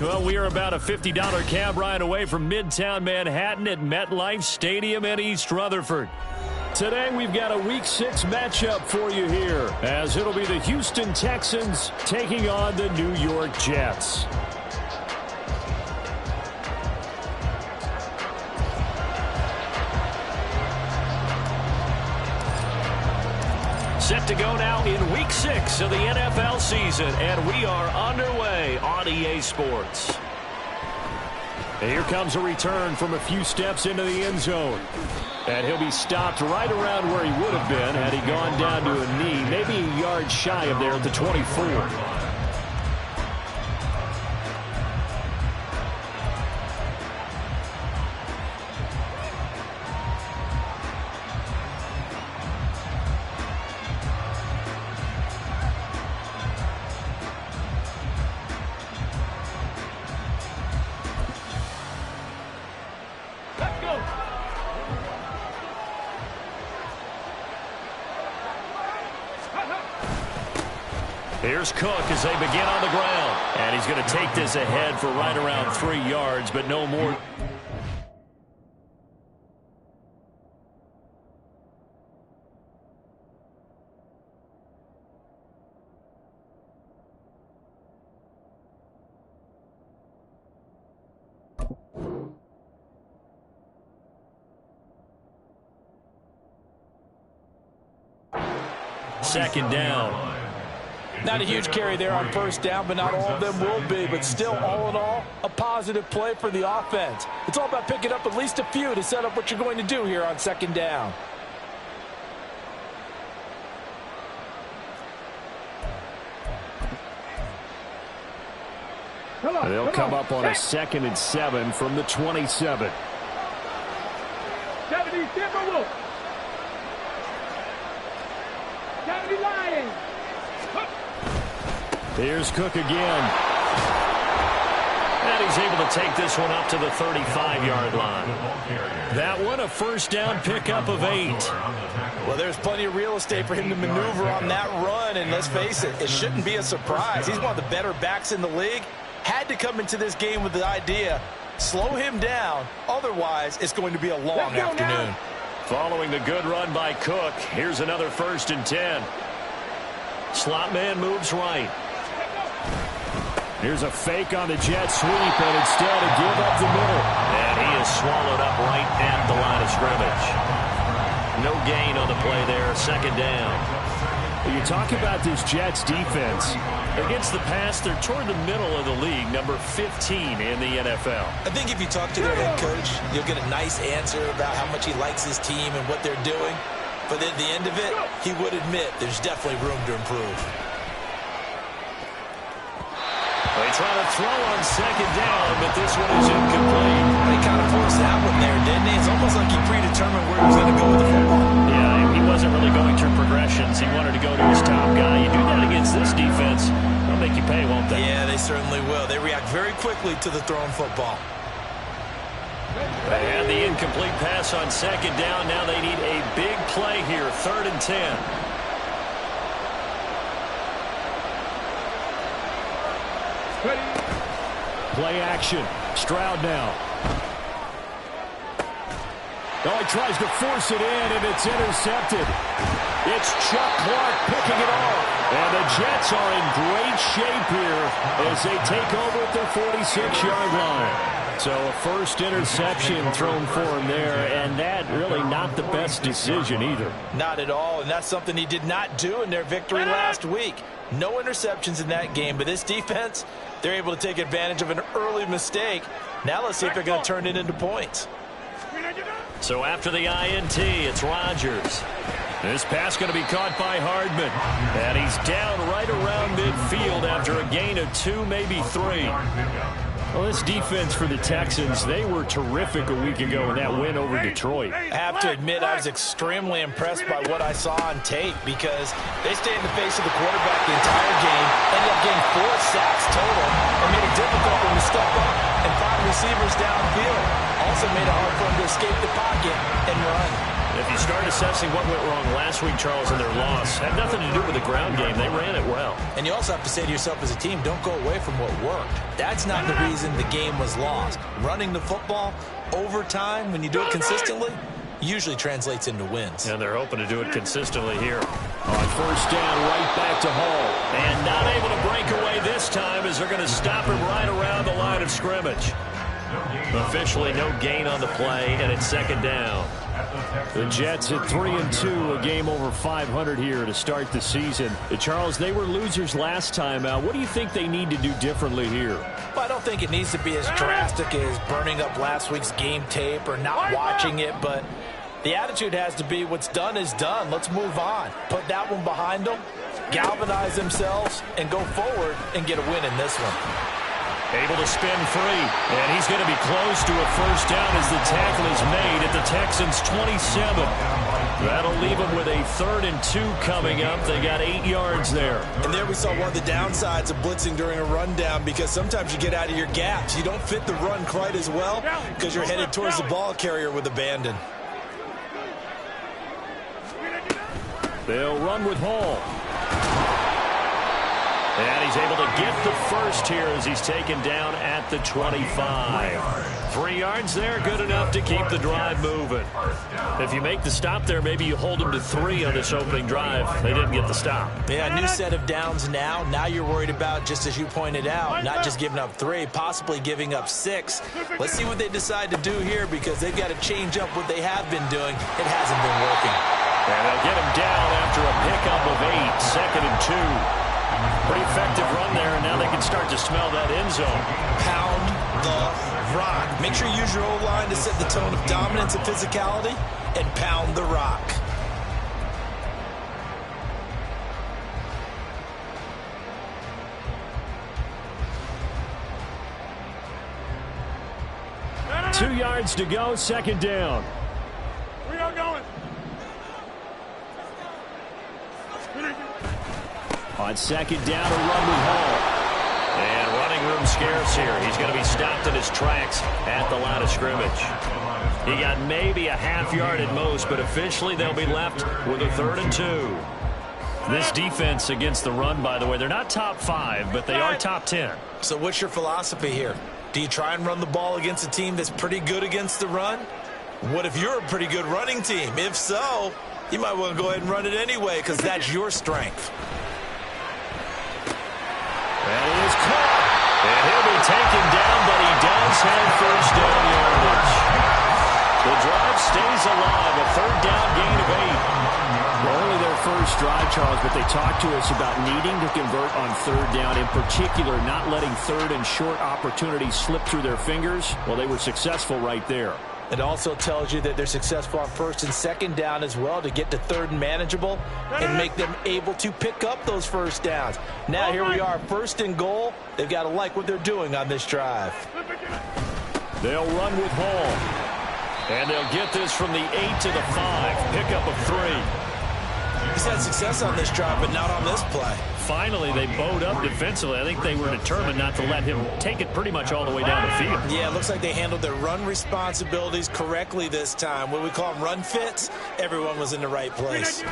Well, we are about a $50 cab ride away from Midtown Manhattan at MetLife Stadium in East Rutherford. Today, we've got a Week 6 matchup for you here, as it'll be the Houston Texans taking on the New York Jets. Set to go now in Week 6 of the NFL season, and we are underway on EA Sports. And here comes a return from a few steps into the end zone. And he'll be stopped right around where he would have been had he gone down to a knee, maybe a yard shy of there at the 24. Here's Cook as they begin on the ground. And he's going to take this ahead for right around 3 yards, but no more. Second down. Not a huge carry there on first down, but not all of them will be. But still, all in all, a positive play for the offense. It's all about picking up at least a few to set up what you're going to do here on second down. They'll come up on a 2nd and 7 from the 27. Here's Cook again. And he's able to take this one up to the 35-yard line. That one a first down pickup of 8. Well, there's plenty of real estate for him to maneuver on that run. And let's face it, it shouldn't be a surprise. He's one of the better backs in the league. Had to come into this game with the idea, slow him down. Otherwise, it's going to be a long afternoon. Following the good run by Cook, here's another 1st and 10. Slot man moves right. Here's a fake on the jet sweep, and instead a give up the middle. And he is swallowed up right at the line of scrimmage. No gain on the play there, 2nd down. You talk about this Jets defense. Against the pass, they're toward the middle of the league, number 15 in the NFL. I think if you talk to their head coach, you'll get a nice answer about how much he likes his team and what they're doing. But at the end of it, he would admit there's definitely room to improve. They try to throw on 2nd down, but this one is incomplete. He kind of forced that one there, didn't he? It's almost like he predetermined where he was going to go with the football. Yeah, he wasn't really going through progressions. He wanted to go to his top guy. You do that against this defense, they'll make you pay, won't they? Yeah, they certainly will. They react very quickly to the thrown football. They had the incomplete pass on 2nd down. Now they need a big play here, 3rd and 10. Play action. Stroud now. Oh, he tries to force it in, and it's intercepted. It's Chuck Clark picking it off. And the Jets are in great shape here as they take over at their 46-yard line. So a first interception thrown for him there, and that really not the best decision either. Not at all, and that's something he did not do in their victory last week. No interceptions in that game, but this defense, they're able to take advantage of an early mistake. Now let's see if they're going to turn it into points. So after the INT, it's Rodgers. This pass going to be caught by Hardman. And he's down right around midfield after a gain of 2, maybe 3. Well, this defense for the Texans, they were terrific a week ago in that win over Detroit. I have to admit, I was extremely impressed by what I saw on tape because they stayed in the face of the quarterback the entire game, ended up getting 4 sacks total, and made it difficult for him to step up and find receivers downfield. Also made it hard for him to escape the pocket and run. If you start assessing what went wrong last week, Charles, in their loss, had nothing to do with the ground game. They ran it well. And you also have to say to yourself as a team, don't go away from what worked. That's not the reason the game was lost. Running the football over time, when you do it consistently, usually translates into wins. And they're hoping to do it consistently here. On first down, right back to Hall. And not able to break away this time as they're going to stop him right around the line of scrimmage. Officially no gain on the play, and it's second down. The Jets at 3-2, a game over 500 here to start the season. Charles, they were losers last time out. What do you think they need to do differently here? Well, I don't think it needs to be as drastic as burning up last week's game tape or not watching it, but the attitude has to be what's done is done. Let's move on. Put that one behind them, galvanize themselves, and go forward and get a win in this one. Able to spin free, and he's going to be close to a first down as the tackle is made at the Texans' 27. That'll leave them with a 3rd and 2 coming up. They got 8 yards there. And there we saw one of the downsides of blitzing during a rundown, because sometimes you get out of your gaps. You don't fit the run quite as well because you're headed towards the ball carrier with abandon. They'll run with Hall. And he's able to get the first here as he's taken down at the 25. 3 yards there, good enough to keep the drive moving. If you make the stop there, maybe you hold them to 3 on this opening drive. They didn't get the stop. Yeah, new set of downs now. Now you're worried about, just as you pointed out, not just giving up 3, possibly giving up 6. Let's see what they decide to do here, because they've got to change up what they have been doing. It hasn't been working. And they'll get him down after a pickup of 8, 2nd and 2. Pretty effective run there, and now they can start to smell that end zone. Pound the rock. Make sure you use your O-line to set the tone of dominance and physicality, and pound the rock. Two yards to go, second down. We are going. On second down, a run with Hall. And running room scarce here. He's going to be stopped in his tracks at the line of scrimmage. He got maybe a half yard at most, but officially they'll be left with a 3rd and 2. This defense against the run, by the way, they're not top 5, but they are top 10. So what's your philosophy here? Do you try and run the ball against a team that's pretty good against the run? What if you're a pretty good running team? If so, you might want to go ahead and run it anyway, because that's your strength. And it is caught. And he'll be taken down, but he does have first down yardage. The drive stays alive. A 3rd down gain of 8. Well, only their first drive, Charles, but they talked to us about needing to convert on 3rd down, in particular not letting 3rd and short opportunities slip through their fingers. Well, they were successful right there. It also tells you that they're successful on 1st and 2nd down as well, to get to 3rd and manageable and make them able to pick up those first downs. Now here we are, 1st and goal. They've got to like what they're doing on this drive. They'll run with Hall. And they'll get this from the 8 to the 5. Pickup of 3. He's had success on this drive, but not on this play. Finally, they bowed up defensively. I think they were determined not to let him take it pretty much all the way down the field. Yeah, it looks like they handled their run responsibilities correctly this time. What we call them run fits, everyone was in the right place.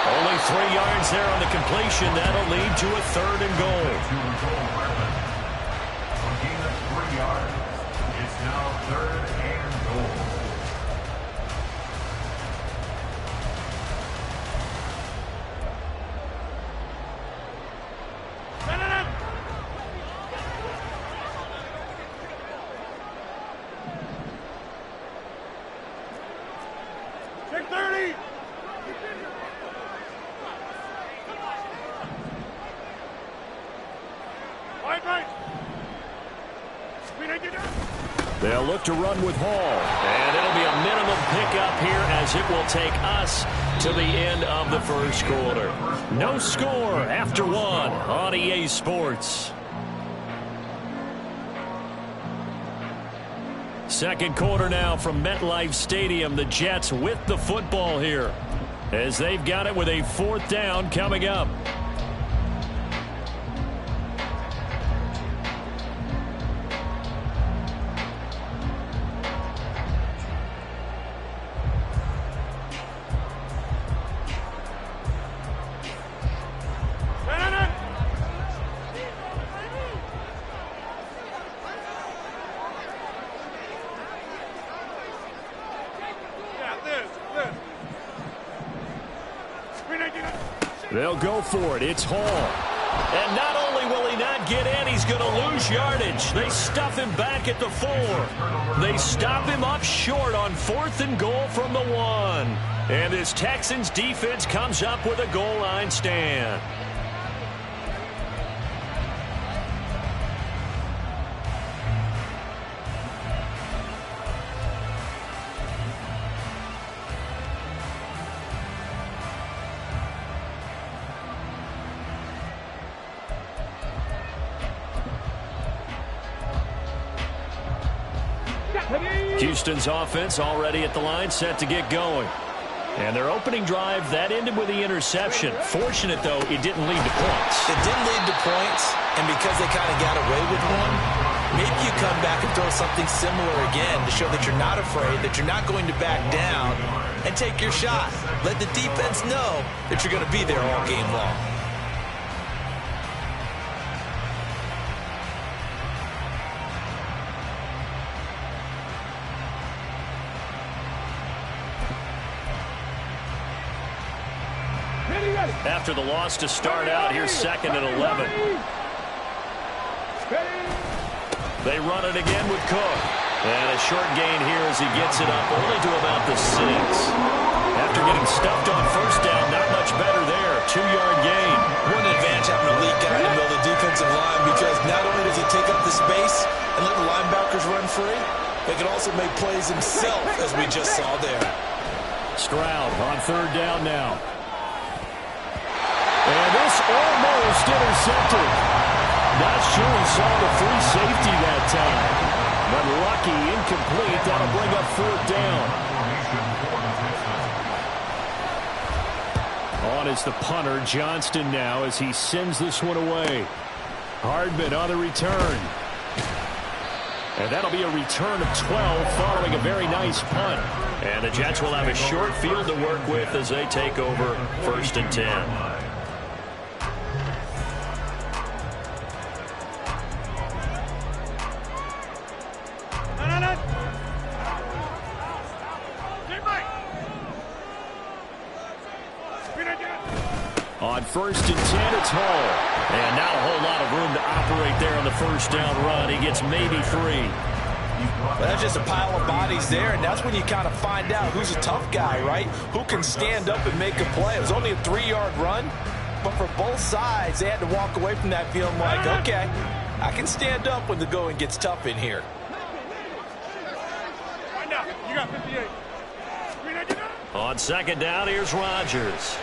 Only 3 yards there on the completion. That'll lead to a 3rd and goal. It's now 3rd and goal. Take 30. Right. They'll look to run with Hall. And it'll be a minimum pickup here as it will take us to the end of the first quarter. No score after 1 on EA Sports. Second quarter now from MetLife Stadium. The Jets with the football here as they've got it with a 4th down coming up. They'll go for it. It's Hall. And not only will he not get in, he's going to lose yardage. They stuff him back at the 4. They stop him up short on 4th and goal from the 1. And this Texans defense comes up with a goal line stand. Houston's offense already at the line, set to get going. And their opening drive, that ended with the interception. Fortunate, though, it didn't lead to points. It didn't lead to points, and because they kind of got away with one, maybe you come back and throw something similar again to show that you're not afraid, that you're not going to back down, and take your shot. Let the defense know that you're going to be there all game long. After the loss to start out, here's 2nd and 11. They run it again with Cook. And a short gain here as he gets it up only to about the 6. After getting stuffed on 1st down, not much better there. 2-yard gain. What an advantage having an elite guy in the middle of the defensive line, because not only does he take up the space and let the linebackers run free, they can also make plays himself, as we just saw there. Stroud on 3rd down now. And this almost intercepted. Not sure he saw the free safety that time. But lucky, incomplete. That'll bring up 4th down. On is the punter, Johnston now, as he sends this one away. Hardman on the return. And that'll be a return of 12 following a very nice punt. And the Jets will have a short field to work with as they take over 1st and 10. On 1st and 10, it's Hall. And not a whole lot of room to operate there on the 1st down run. He gets maybe 3. Well, that's just a pile of bodies there, and that's when you kind of find out who's a tough guy, right? Who can stand up and make a play. It was only a 3-yard run, but for both sides, they had to walk away from that feeling like, okay, I can stand up when the going gets tough in here. You got 58. On 2nd down, here's Rodgers.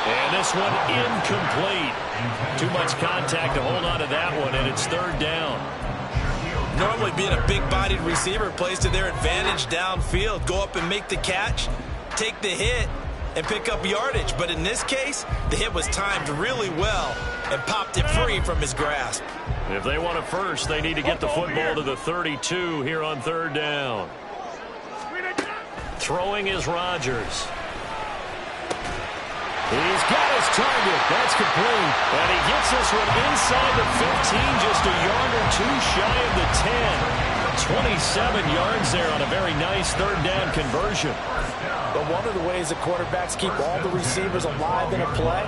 And this one incomplete. Too much contact to hold on to that one, and it's 3rd down. Normally being a big-bodied receiver plays to their advantage downfield. Go up and make the catch, take the hit, and pick up yardage. But in this case, the hit was timed really well and popped it free from his grasp. If they want it first, they need to get the football to the 32 here on 3rd down. Throwing is Rodgers. He's got his target. That's complete. And he gets this one inside the 15, just a yard or 2 shy of the 10. 27 yards there on a very nice 3rd down conversion. But one of the ways that quarterbacks keep all the receivers alive in a play,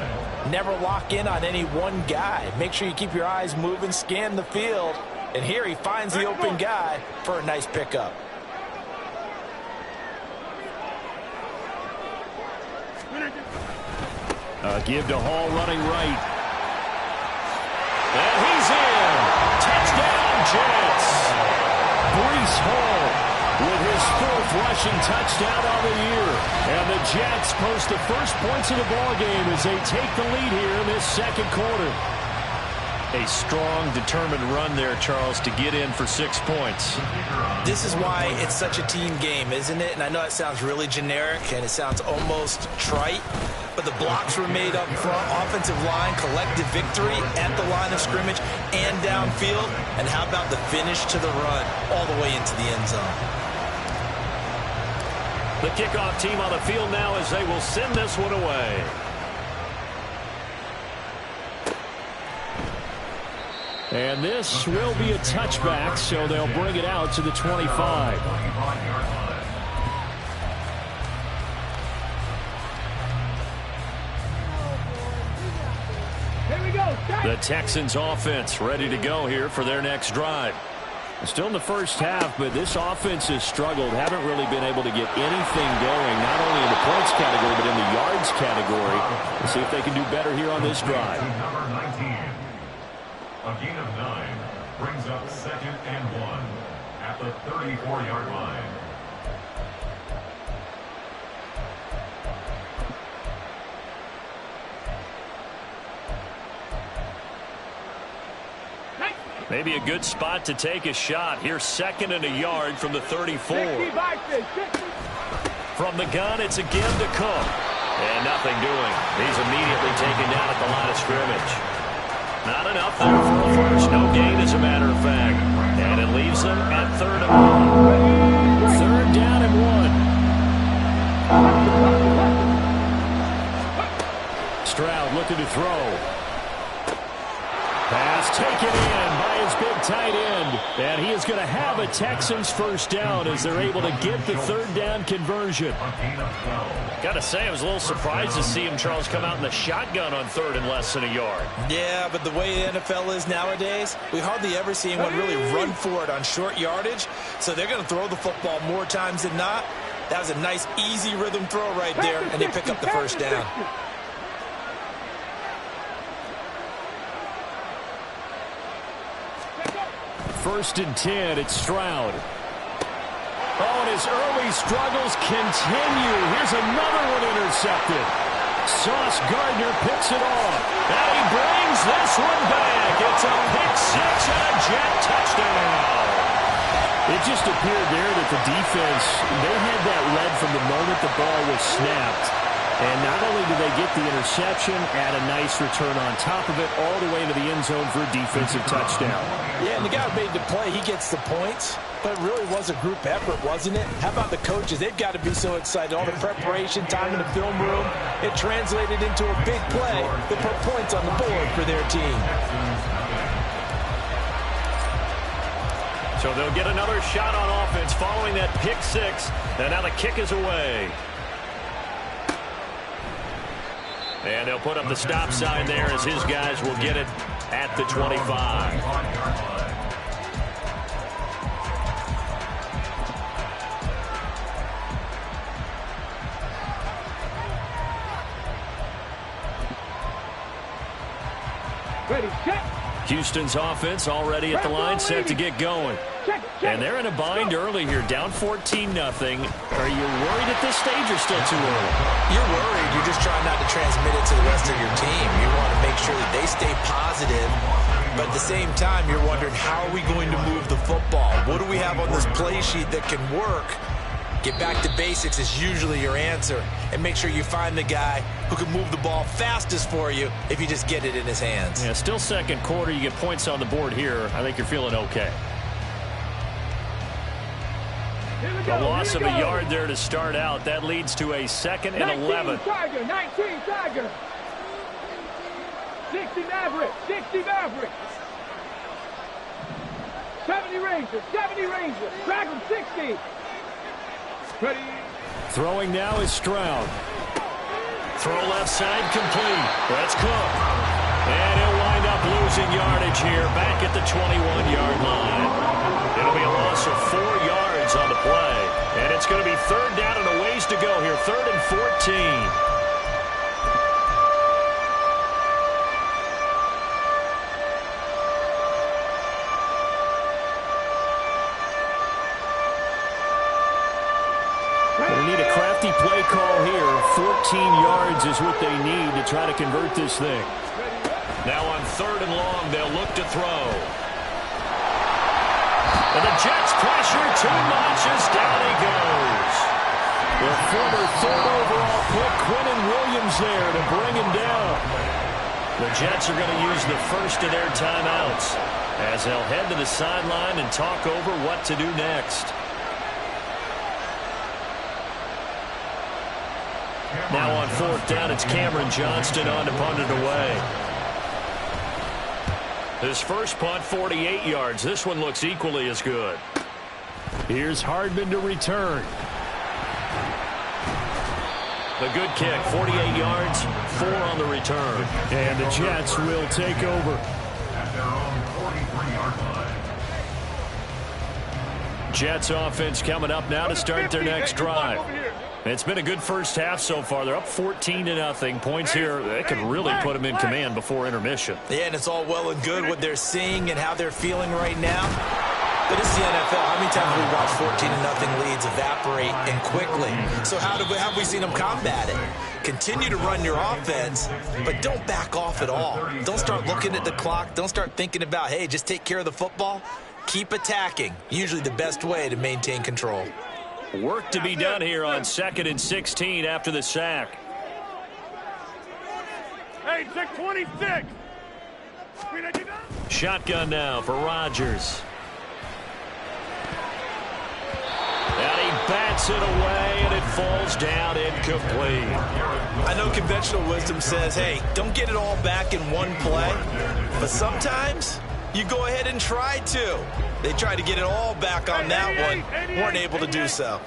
never lock in on any one guy. Make sure you keep your eyes moving, scan the field. And here he finds the open guy for a nice pickup. Give to Hall running right. And he's in. Touchdown, Jets. Breece Hall with his 4th rushing touchdown of the year. And the Jets post the first points of the ballgame as they take the lead here in this 2nd quarter. A strong, determined run there, Charles, to get in for 6 points. This is why it's such a team game, isn't it? And I know it sounds really generic and it sounds almost trite, but the blocks were made up front, offensive line, collective victory at the line of scrimmage and downfield. And how about the finish to the run all the way into the end zone? The kickoff team on the field now as they will send this one away. And this will be a touchback, so they'll bring it out to the 25. The Texans offense ready to go here for their next drive. Still in the first half, but this offense has struggled. Haven't really been able to get anything going, not only in the points category, but in the yards category. Let's see if they can do better here on this drive. Number 19. A gain of 9 brings up 2nd and 1 at the 34-yard line. Maybe a good spot to take a shot. Here's 2nd and a yard from the 34. From the gun, it's again to Cook. And nothing doing. He's immediately taken down at the line of scrimmage. Not enough there for a first. No gain, as a matter of fact. And it leaves them at 3rd and 1. 3rd down and 1. Stroud looking to throw. Pass taken in by his big tight end. And he is going to have a Texans first down as they're able to get the 3rd down conversion. Got to say, I was a little surprised to see him, Charles, come out in the shotgun on 3rd and less than a yard. Yeah, but the way the NFL is nowadays, we hardly ever see anyone really run for it on short yardage. So they're going to throw the football more times than not. That was a nice, easy rhythm throw right there, and they pick up the first down. 1st and 10, it's Stroud. Oh, and his early struggles continue. Here's another one intercepted. Sauce Gardner picks it off. And he brings this one back. It's a pick 6 and a Jet touchdown. It just appeared there that the defense, they had that lead from the moment the ball was snapped. And not only do they get the interception, add a nice return on top of it, all the way into the end zone for a defensive touchdown. Yeah, and the guy who made the play, he gets the points. But it really was a group effort, wasn't it? How about the coaches? They've got to be so excited. All the preparation, time in the film room, it translated into a big play that put points on the board for their team. So they'll get another shot on offense following that pick 6. And now the kick is away. And they'll put up the stop sign there as his guys will get it at the 25. Ready, check. Houston's offense already at the line, set to get going. And they're in a bind early here, down 14-0. Are you worried at this stage or still too early? You're worried. You're just trying not to transmit it to the rest of your team. You want to make sure that they stay positive. But at the same time, you're wondering, how are we going to move the football? What do we have on this play sheet that can work? Get back to basics is usually your answer. And make sure you find the guy who can move the ball fastest for you if you just get it in his hands. Yeah, still second quarter. You get points on the board here. I think you're feeling okay. A loss of a yard there to start out. That leads to a 2nd and 11. 19 Tiger. 60 Maverick. 60 Maverick. 70 Rangers. Drag him 60. Ready. Throwing now is Stroud. Throw left side complete. That's Cook. And he'll wind up losing yardage here back at the 21-yard line. It'll be a loss of 4 yards on the play. And it's going to be 3rd down and a ways to go here. 3rd and 14. They need a crafty play call here. 14 yards is what they need to try to convert this thing. Now on 3rd and long, they'll look to throw. And the Jets pressure 2 notches. Down he goes. The former 3rd overall pick, Quinnen Williams, there to bring him down. The Jets are going to use the first of their timeouts as they'll head to the sideline and talk over what to do next. Now on 4th down, it's Cameron Johnston on to punt it away. His first punt, 48 yards. This one looks equally as good. Here's Hardman to return. A good kick, 48 yards, 4 on the return. And the Jets will take over. At their own 43-yard line. Jets offense coming up now to start their next drive. It's been a good first half so far. They're up 14-0. Points here, they could really put them in command before intermission. Yeah, and it's all well and good what they're seeing and how they're feeling right now. But this is the NFL. How many times have we watched 14-0 leads evaporate and quickly? So how have we seen them combat it? Continue to run your offense, but don't back off at all. Don't start looking at the clock. Don't start thinking about, hey, just take care of the football. Keep attacking. Usually the best way to maintain control. Work to be done here on 2nd and 16 after the sack. Hey, 626. Shotgun now for Rodgers. And he bats it away, and it falls down incomplete. I know conventional wisdom says, hey, don't get it all back in one play. But sometimes you go ahead and try to. They tried to get it all back on that one. Weren't able to do so.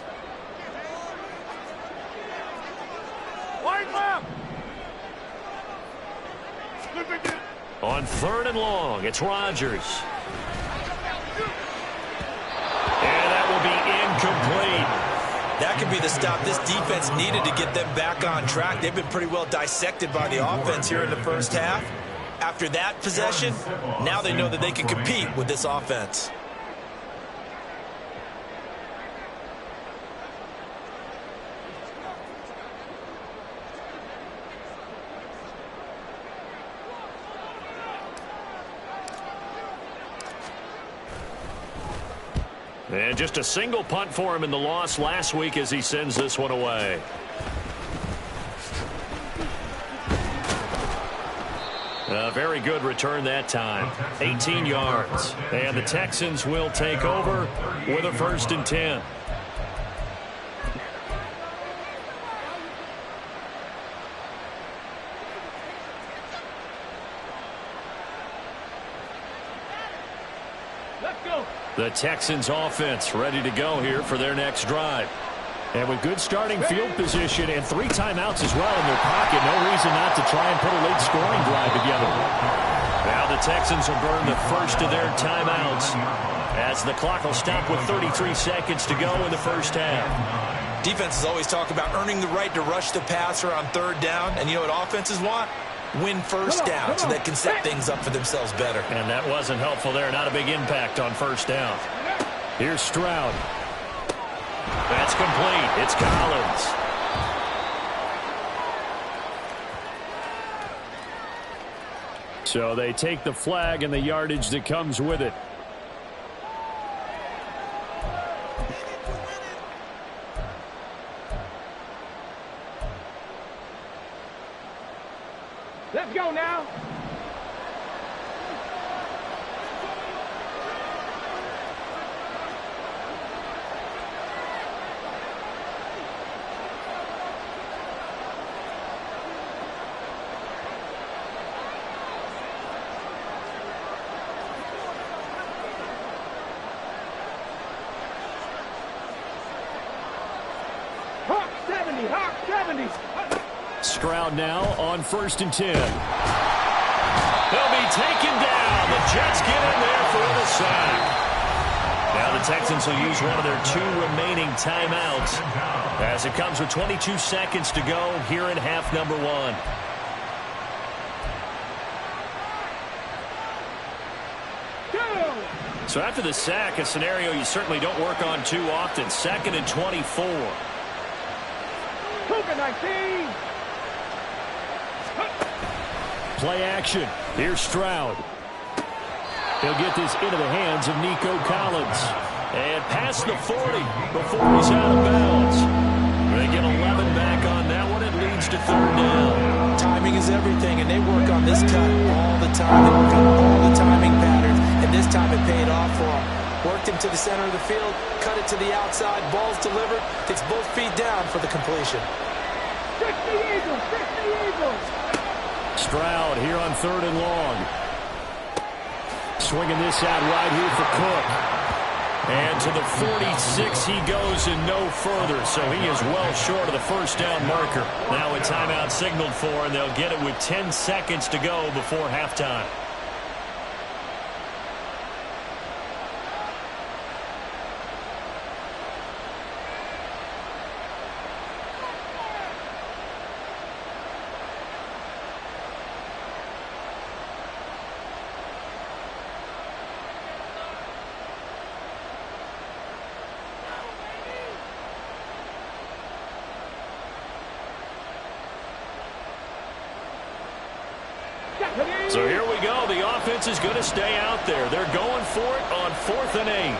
On 3rd and long, it's Rodgers. And that will be incomplete. That could be the stop this defense needed to get them back on track. They've been pretty well dissected by the offense here in the first half. After that possession, now they know that they can compete with this offense. And just a single punt for him in the loss last week as he sends this one away. A very good return that time. 18 yards. And the Texans will take over with a 1st and 10. The Texans offense ready to go here for their next drive. And with good starting field position and 3 timeouts as well in their pocket, no reason not to try and put a late scoring drive together. Now the Texans will burn the first of their timeouts as the clock will stop with 33 seconds to go in the first half. Defenses always talk about earning the right to rush the passer on 3rd down. And you know what offenses want? Win first down so they can set things up for themselves better. And that wasn't helpful there. Not a big impact on 1st down. Here's Stroud. That's complete. It's Collins. So they take the flag and the yardage that comes with it. Let's go now. Hawk 70, Hawk 70. Stroud now on 1st and 10. He'll be taken down. The Jets get in there for the sack. Now the Texans will use one of their 2 remaining timeouts as it comes with 22 seconds to go here in half number 1. So after the sack, a scenario you certainly don't work on too often. 2nd and 24. 19. Play action. Here's Stroud. He'll get this into the hands of Nico Collins. And past the 40 before he's out of bounds. They get 11 back on that one. It leads to 3rd down. Timing is everything, and they work on this cut all the time. They work on all the timing patterns, and this time it paid off for them. Worked him to the center of the field, cut it to the outside, ball's delivered, takes both feet down for the completion. 60 Eagles, 60 Eagles. Stroud here on 3rd and long. Swinging this out right here for Cook. And to the 46 he goes and no further, so he is well short of the first down marker. Now a timeout signaled for, and they'll get it with 10 seconds to go before halftime. So here we go. The offense is going to stay out there. They're going for it on 4th and 8.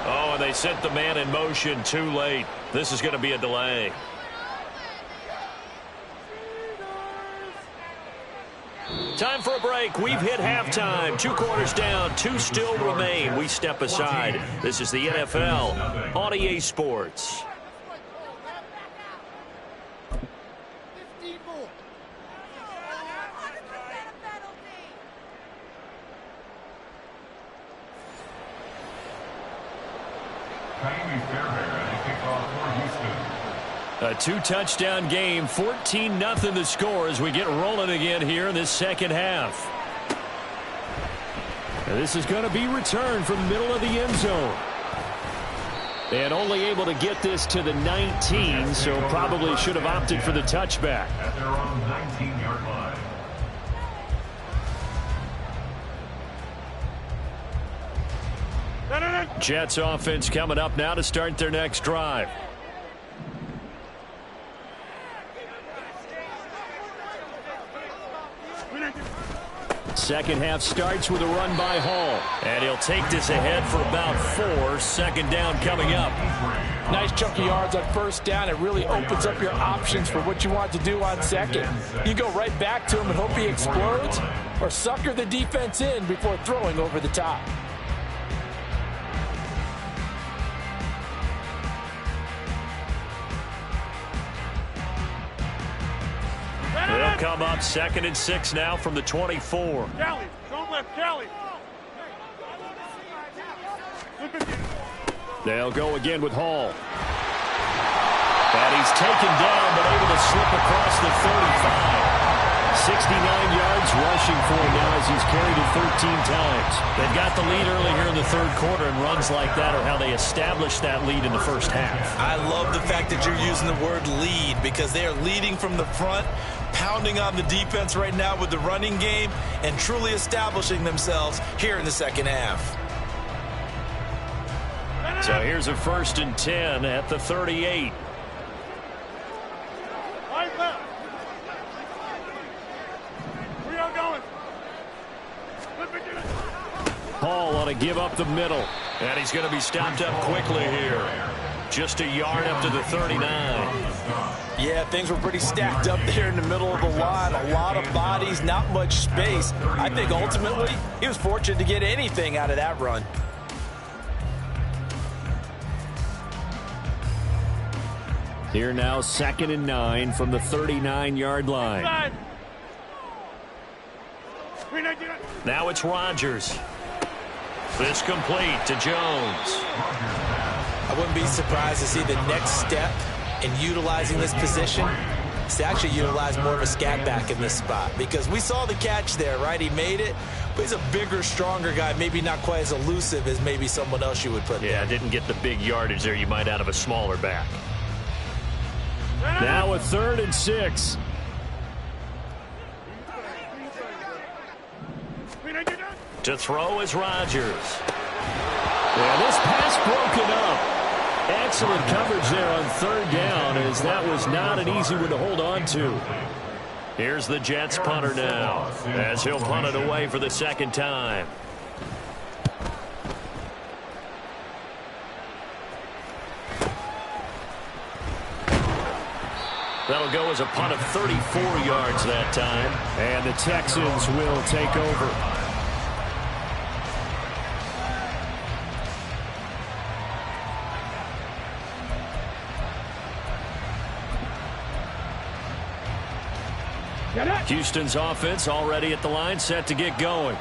Oh, and they sent the man in motion too late. This is going to be a delay. Time for a break. We've hit halftime. 2 quarters down. 2 still remain. We step aside. This is the NFL on EA Sports. A 2-touchdown game, 14-0 the score as we get rolling again here in this second half. And this is going to be returned from the middle of the end zone. And only able to get this to the 19, so probably should have opted for the touchback. At their own 19-yard line. Jets offense coming up now to start their next drive. Second half starts with a run by Hall. And he'll take this ahead for about 4. Second down coming up. Nice chunky yards on first down. It really opens up your options for what you want to do on second. You go right back to him and hope he explodes, or sucker the defense in before throwing over the top. They'll come up 2nd and 6 now from the 24. Kelly, don't let Kelly. They'll go again with Hall. And he's taken down but able to slip across the 35. 69 yards rushing for him now as he's carried it 13 times. They've got the lead early here in the third quarter, and runs like that are how they established that lead in the first half. I love the fact that you're using the word lead, because they are leading from the front, pounding on the defense right now with the running game, and truly establishing themselves here in the second half. So here's a 1st and 10 at the 38. Hall on a give up the middle. And he's going to be stopped up quickly here. Just a yard up to the 39. Yeah, things were pretty stacked up there in the middle of the line. A lot of bodies, not much space. I think ultimately he was fortunate to get anything out of that run. Here now 2nd and 9 from the 39-yard line. Now it's Rodgers. This complete to Jones. I wouldn't be surprised to see the next step in utilizing this position is to actually utilize more of a scat back in this spot, because we saw the catch there, right? He made it, but he's a bigger, stronger guy, maybe not quite as elusive as maybe someone else you would put there. Yeah, didn't get the big yardage there you might out of a smaller back. Now a 3rd and 6. To throw is Rodgers. Yeah, this pass broken up. Excellent coverage there on 3rd down, as that was not an easy one to hold on to. Here's the Jets punter now, as he'll punt it away for the 2nd time. That'll go as a punt of 34 yards that time. And the Texans will take over. Houston's offense already at the line, set to get going.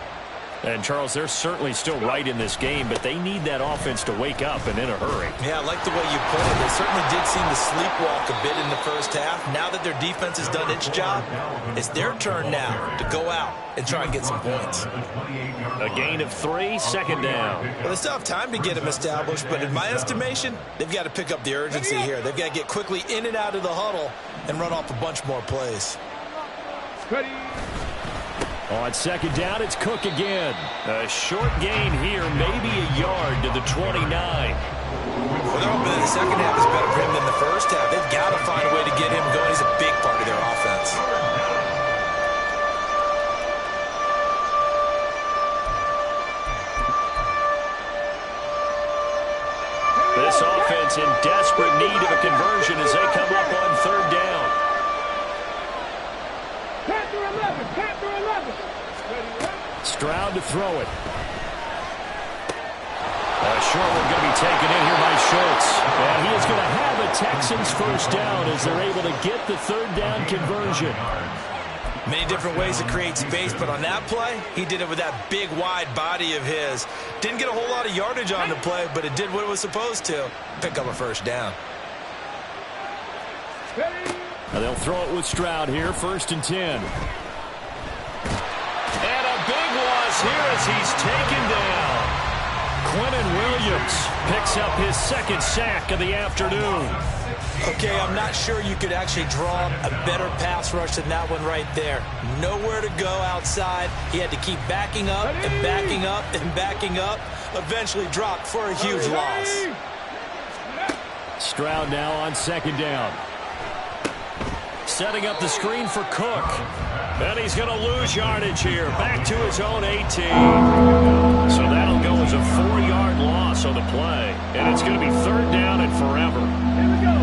And, Charles, they're certainly still right in this game, but they need that offense to wake up and in a hurry. Yeah, I like the way you put it. They certainly did seem to sleepwalk a bit in the first half. Now that their defense has done its job, it's their turn now to go out and try and get some points. A gain of 3, second down. Well, they still have time to get them established, but in my estimation, they've got to pick up the urgency here. They've got to get quickly in and out of the huddle and run off a bunch more plays. Ready. On second down, it's Cook again. A short gain here, maybe a yard to the 29. Well, they're hoping that the second half is better for him than the first half. They've got to find a way to get him going. He's a big part of their offense. This offense in desperate need of a conversion as they come up on third down. Panther 11. Panther 11. Stroud to throw it. Short one going to be taken in here by Schultz. And he is going to have a Texans first down as they're able to get the third down conversion. Many different ways to create space, but on that play, he did it with that big, wide body of his. Didn't get a whole lot of yardage on the play, but it did what it was supposed to. Pick up a first down. Now they'll throw it with Stroud here, 1st and 10. And a big loss here as he's taken down. Quinnen Williams picks up his second sack of the afternoon. Okay, I'm not sure you could actually draw a better pass rush than that one right there. Nowhere to go outside. He had to keep backing up and backing up and backing up. Eventually dropped for a huge loss. Stroud now on second down. Setting up the screen for Cook. And he's going to lose yardage here. Back to his own 18. So that'll go as a 4-yard loss on the play. And it's going to be third down and forever.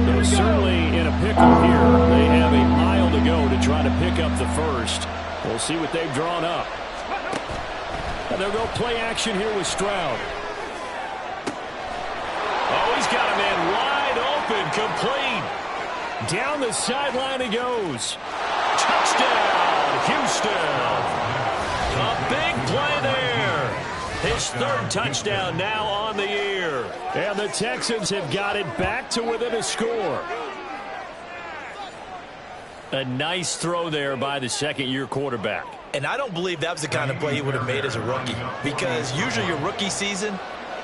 They're certainly in a pickle here. They have a mile to go to try to pick up the first. We'll see what they've drawn up. And they'll go play action here with Stroud. Oh, he's got a man wide open, complete. Down the sideline he goes. Touchdown, Houston. A big play there. His third touchdown now on the year. And the Texans have got it back to within a score. A nice throw there by the second-year quarterback. And I don't believe that was the kind of play he would have made as a rookie, because usually your rookie season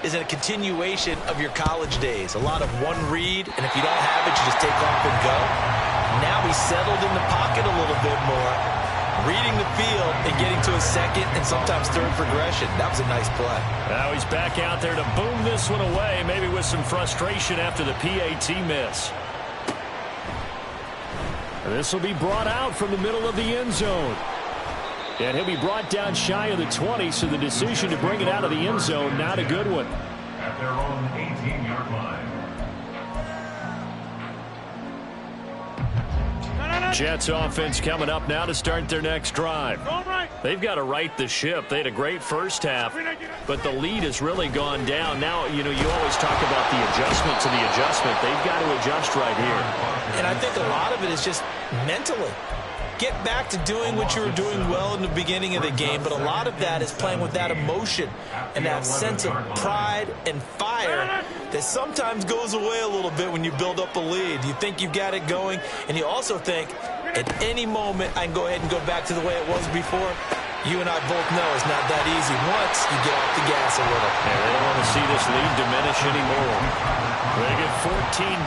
is a continuation of your college days. A lot of one read, and if you don't have it, you just take off and go. Now he's settled in the pocket a little bit more, reading the field and getting to a second and sometimes third progression. That was a nice play. Now he's back out there to boom this one away, maybe with some frustration after the PAT miss. This will be brought out from the middle of the end zone. And he'll be brought down shy of the 20, so the decision to bring it out of the end zone, not a good one. At their own 18-yard line. Jets offense coming up now to start their next drive. They've got to right the ship. They had a great first half, but the lead has really gone down. Now, you always talk about the adjustment to the adjustment. They've got to adjust right here. And I think a lot of it is just mentally. Get back to doing what you were doing well in the beginning of the game, but a lot of that is playing with that emotion and that sense of pride and fire that sometimes goes away a little bit when you build up a lead. You think you've got it going, and you also think at any moment I can go ahead and go back to the way it was before. You and I both know it's not that easy once you get off the gas a little. Yeah, they don't want to see this lead diminish anymore. They get 14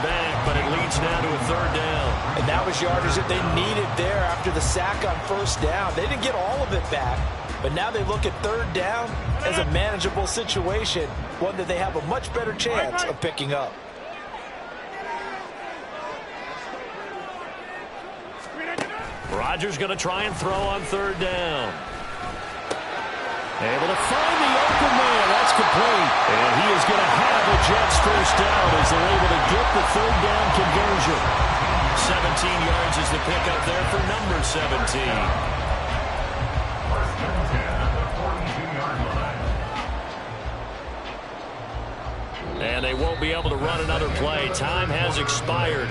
back, but it leads now to a third down. And that was yardage that they needed there after the sack on first down. They didn't get all of it back, but now they look at third down as a manageable situation, one that they have a much better chance of picking up. Rodgers going to try and throw on third down. Able to find the open man. That's complete. And he is going to have a Jets first down as they're able to get the third down conversion. 17 yards is the pickup there for number 17. First and 10 at the 42-yard line. And they won't be able to run another play. Time has expired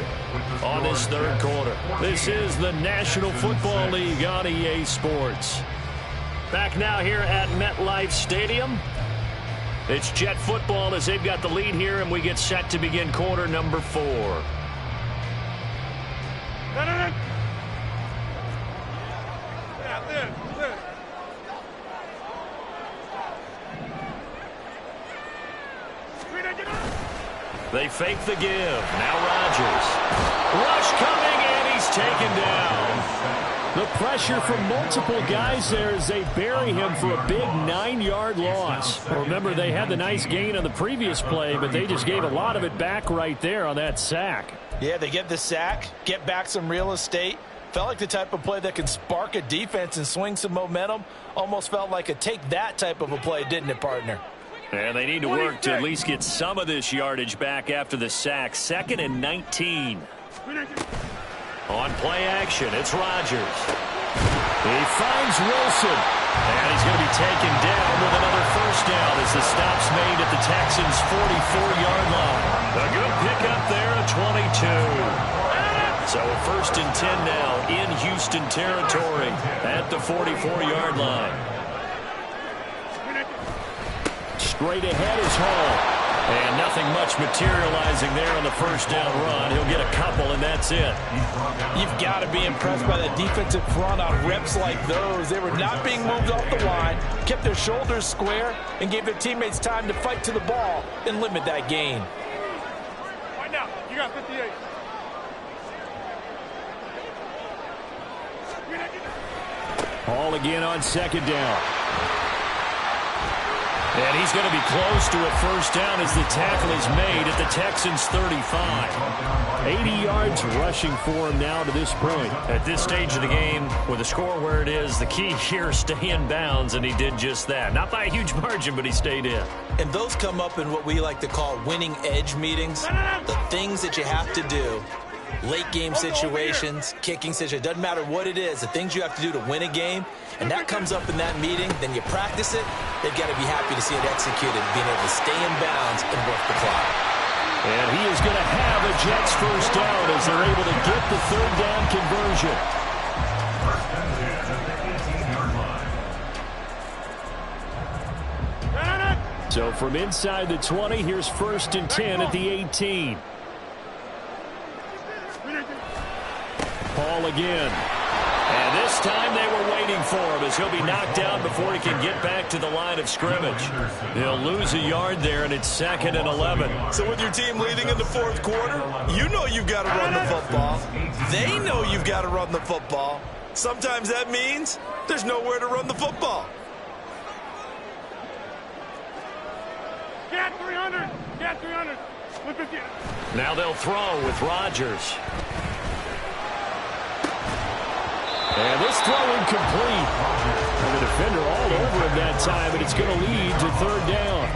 on this third quarter. This is the National Football League on EA Sports. Back now here at MetLife Stadium. It's Jet football as they've got the lead here, and we get set to begin quarter number 4. They fake the give. Now Rodgers. Rush coming, and he's taken down. The pressure from multiple guys there as they bury him for a big 9-yard loss. Remember, they had the nice gain on the previous play, but they just gave a lot of it back right there on that sack. Yeah, they get the sack, get back some real estate. Felt like the type of play that can spark a defense and swing some momentum. Almost felt like a take-that type of a play, didn't it, partner? And they need to work to at least get some of this yardage back after the sack. 2nd and 19. On play action, it's Rodgers. He finds Wilson. And he's going to be taken down with another first down as the stop's made at the Texans' 44-yard line. A good pickup there at 22. So a 1st and 10 now in Houston territory at the 44-yard line. Straight ahead is Hall. And nothing much materializing there on the first down run. He'll get a couple, and that's it. You've got to be impressed by the defensive front on reps like those. They were not being moved off the line, kept their shoulders square, and gave their teammates time to fight to the ball and limit that gain. Right now, you got 58. Hall again on 2nd down. And he's going to be close to a first down as the tackle is made at the Texans' 35. 80 yards rushing for him now to this point. At this stage of the game, with the score where it is, the key here is stay in bounds, and he did just that. Not by a huge margin, but he stayed in. And those come up in what we like to call winning edge meetings. The things that you have to do. Late game situations, kicking situations, doesn't matter what it is, the things you have to do to win a game, and that comes up in that meeting, then you practice it, they've got to be happy to see it executed, being able to stay in bounds and work the clock. And he is going to have a Jets first down as they're able to get the 3rd down conversion. So from inside the 20, here's 1st and 10 at the 18. Paul again. And this time they were waiting for him as he'll be knocked down before he can get back to the line of scrimmage. He'll lose a yard there, and it's 2nd and 11. So with your team leading in the 4th quarter, you know you've got to run the football. They know you've got to run the football. Sometimes that means there's nowhere to run the football. Get 300. Get 300. Now they'll throw with Rodgers. And this throw incomplete. And the defender all over him that time, and it's going to lead to 3rd down.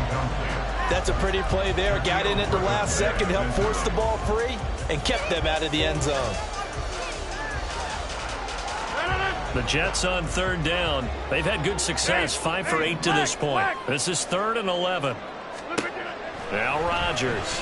That's a pretty play there. Got in at the last second, helped force the ball free, and kept them out of the end zone. The Jets on 3rd down. They've had good success, 5 for 8 to this point. This is 3rd and 11. Now Rodgers.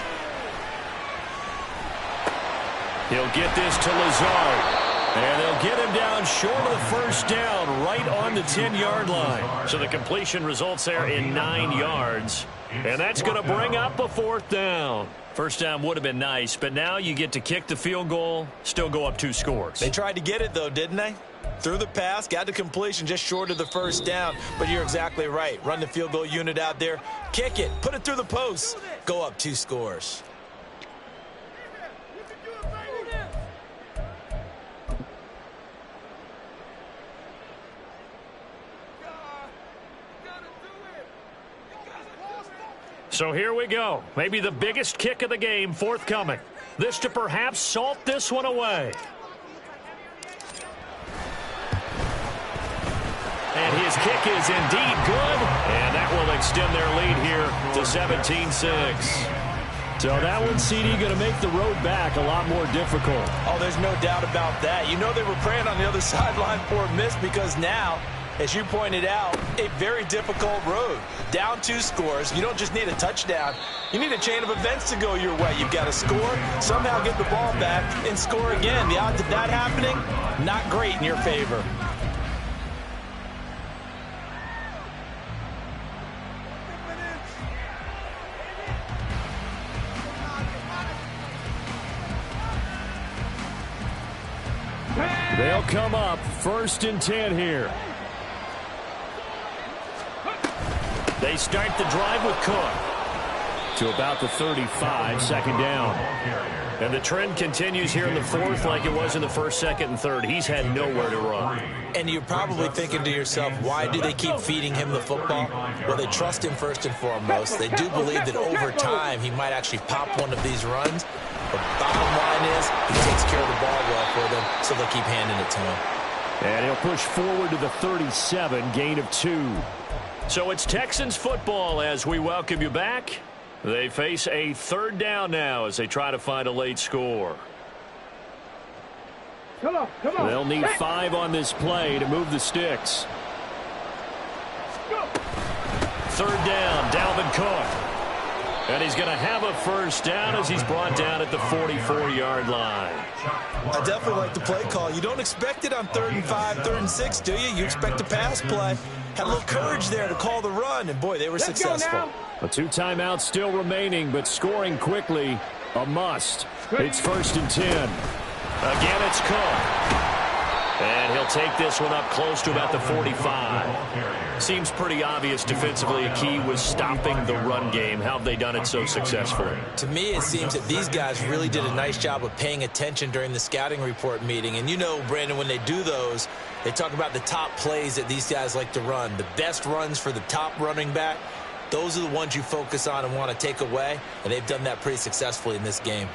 He'll get this to Lazard. And they'll get him down short of the first down, right on the 10-yard line. So the completion results there in 9 yards. And that's going to bring up a 4th down. First down would have been nice, but now you get to kick the field goal, still go up 2 scores. They tried to get it, though, didn't they? Threw the pass, got the completion just short of the first down. But you're exactly right. Run the field goal unit out there, kick it, put it through the post, go up 2 scores. So here we go. Maybe the biggest kick of the game forthcoming. This to perhaps salt this one away. And his kick is indeed good. And that will extend their lead here to 17-6. So that one, CD, going to make the road back a lot more difficult. Oh, there's no doubt about that. You know they were praying on the other sideline for a miss because now as you pointed out, a very difficult road. Down 2 scores. You don't just need a touchdown. You need a chain of events to go your way. You've got to score, somehow get the ball back, and score again. The odds of that happening, not great in your favor. They'll come up 1st and 10 here. They start the drive with Cook to about the 35, 2nd down. And the trend continues here in the 4th like it was in the 1st, 2nd, and 3rd. He's had nowhere to run. And you're probably thinking to yourself, why do they keep feeding him the football? Well, they trust him first and foremost. They do believe that over time he might actually pop one of these runs. The bottom line is he takes care of the ball well for them, so they'll keep handing it to him. And he'll push forward to the 37, gain of 2. So it's Texans football as we welcome you back. They face a 3rd down now as they try to find a late score. Come on. They'll need 5 on this play to move the sticks. 3rd down, Dalvin Cook. And he's going to have a 1st down as he's brought down at the 44-yard line. I definitely like the play call. You don't expect it on 3rd and 5, 3rd and 6, do you? You expect a pass play. Had a little courage there to call the run, and boy, they were successful. 2 timeouts still remaining, but scoring quickly, a must. It's 1st and 10. Again, it's Cook. And he'll take this one up close to about the 45. Seems pretty obvious defensively a key was stopping the run game. How have they done it so successfully? To me, it seems that these guys really did a nice job of paying attention during the scouting report meeting. And you know, Brandon, when they do those, they talk about the top plays that these guys like to run. The best runs for the top running back, those are the ones you focus on and want to take away. And they've done that pretty successfully in this game.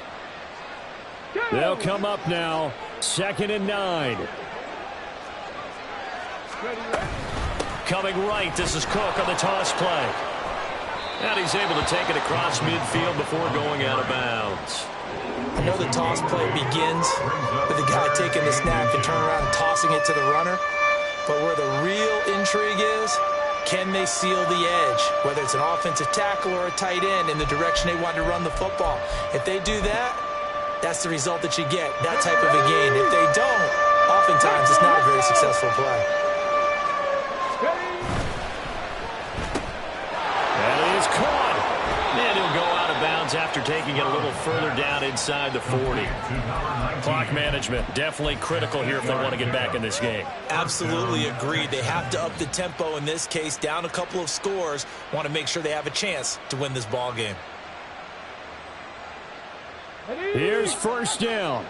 They'll come up now, 2nd and 9. Coming right, this is Cook on the toss play. And he's able to take it across midfield before going out of bounds. I know the toss play begins with the guy taking the snap and turn around and tossing it to the runner. But where the real intrigue is, can they seal the edge? Whether it's an offensive tackle or a tight end in the direction they want to run the football. If they do that, that's the result that you get, that type of a gain. If they don't, oftentimes it's not a very successful play. And it is caught. And he'll go out of bounds after taking it a little further down inside the 40. Clock management, definitely critical here if they want to get back in this game. Absolutely agreed. They have to up the tempo in this case, down a couple of scores, want to make sure they have a chance to win this ball game. Here's 1st down.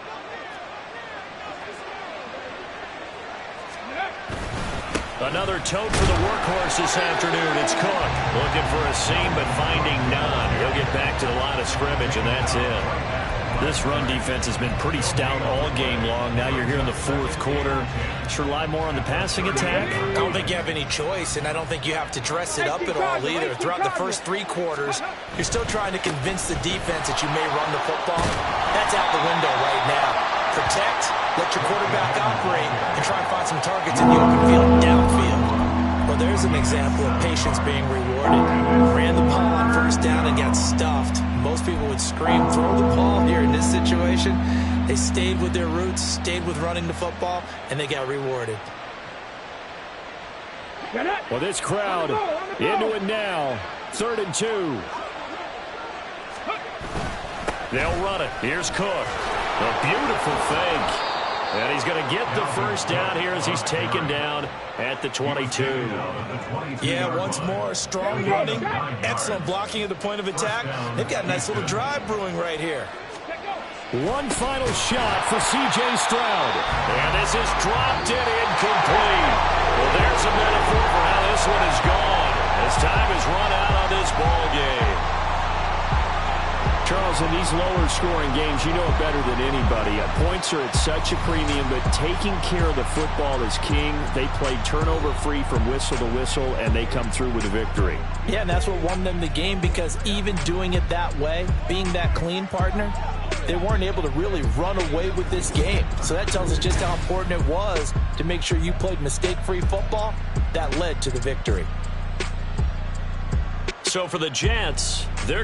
Another tote for the workhorse this afternoon. It's Cook looking for a seam but finding none. He'll get back to the line of scrimmage, and that's it. This run defense has been pretty stout all game long. Now you're here in the 4th quarter. Should rely more on the passing attack? I don't think you have any choice, and I don't think you have to dress it up at all either. Throughout the first 3 quarters, you're still trying to convince the defense that you may run the football. That's out the window right now. Protect, let your quarterback operate, and try and find some targets in the open field downfield. Well, there's an example of patience being rewarded. Ran the ball on 1st down and got stuffed. Most people would scream, throw the ball here in this situation. They stayed with their roots, stayed with running the football, and they got rewarded. Well, this crowd into it now. 3rd and 2. They'll run it. Here's Cook. A beautiful fake. And he's going to get the 1st down here as he's taken down at the 22. Yeah, once more, strong running, excellent blocking at the point of attack. They've got a nice little drive brewing right here. One final shot for C.J. Stroud. And this is dropped and incomplete. Well, there's a metaphor for how this one is gone as time has run out on this ball game. Charles, in these lower-scoring games, you know it better than anybody. Points are at such a premium, but taking care of the football is king. They played turnover-free from whistle to whistle, and they come through with a victory. Yeah, and that's what won them the game, because even doing it that way, being that clean partner, they weren't able to really run away with this game. So that tells us just how important it was to make sure you played mistake-free football. That led to the victory. So for the Jets, they're